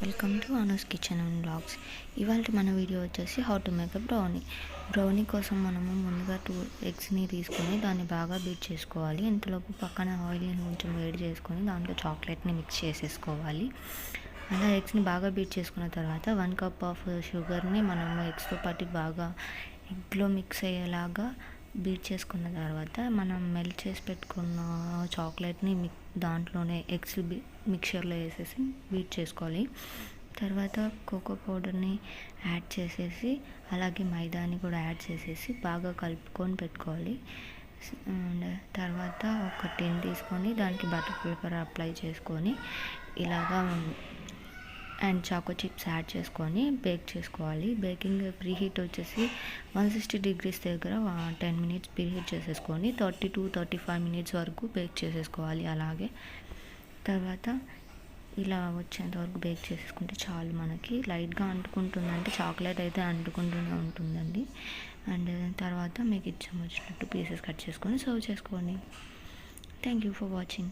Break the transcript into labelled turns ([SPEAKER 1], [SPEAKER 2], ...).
[SPEAKER 1] Welcome to Anu's kitchen and blogs. ఇవాళ మన video వచ్చేసి how to make a brownie కోసం మనము ముందుగా 2 ఎగ్స్ని తీసుకొని దాన్ని బాగా బీట్ చేసుకోవాలి. ఇంతలోపు పక్కన ఆయిల్ని కొంచెం వేడి చేసుకొని దాంట్లో చాక్లెట్ని మిక్స్ చేసేసుకోవాలి. అలా ఎగ్స్ని బాగా బీట్ చేసుకున్న తర్వాత 1 కప్ ఆఫ్ షుగర్ని మనము ఎగ్స్తో పాటు బాగా ఎగ్లో మిక్స్ అయ్యేలాగా బీట్ చేసుకున్న తర్వాత మనం మెల్ట్ చేసి పెట్టుకున్న చాక్లెట్ని దాంట్లోనే ఎగ్స్ మిక్చర్లో వేసేసి బీట్ చేసుకోవాలి. తర్వాత కోకో పౌడర్ని యాడ్ చేసేసి అలాగే మైదాని కూడా యాడ్ చేసేసి బాగా కలుపుకొని పెట్టుకోవాలి. అండ్ తర్వాత ఒక టిన్ తీసుకొని దానికి బటర్ పేపర్ అప్లై చేసుకొని ఇలాగా అండ్ చాకో చిప్స్ యాడ్ చేసుకొని బేక్ చేసుకోవాలి. బేకింగ్ ప్రీహీట్ వచ్చేసి 160 degrees దగ్గర 10 minutes ప్రీహీట్ చేసేసుకొని 30 to 35 minutes వరకు బేక్ చేసేసుకోవాలి. అలాగే తర్వాత ఇలా వచ్చేంత వరకు బేక్ చేసేసుకుంటే చాలు. మనకి లైట్గా అంటుకుంటుందంటే చాక్లెట్ అయితే అంటుకుంటూనే ఉంటుందండి. అండ్ తర్వాత మీకు ఇష్టం వచ్చినట్టు పీసెస్ కట్ చేసుకొని సర్వ్ చేసుకోండి. Thank you for watching.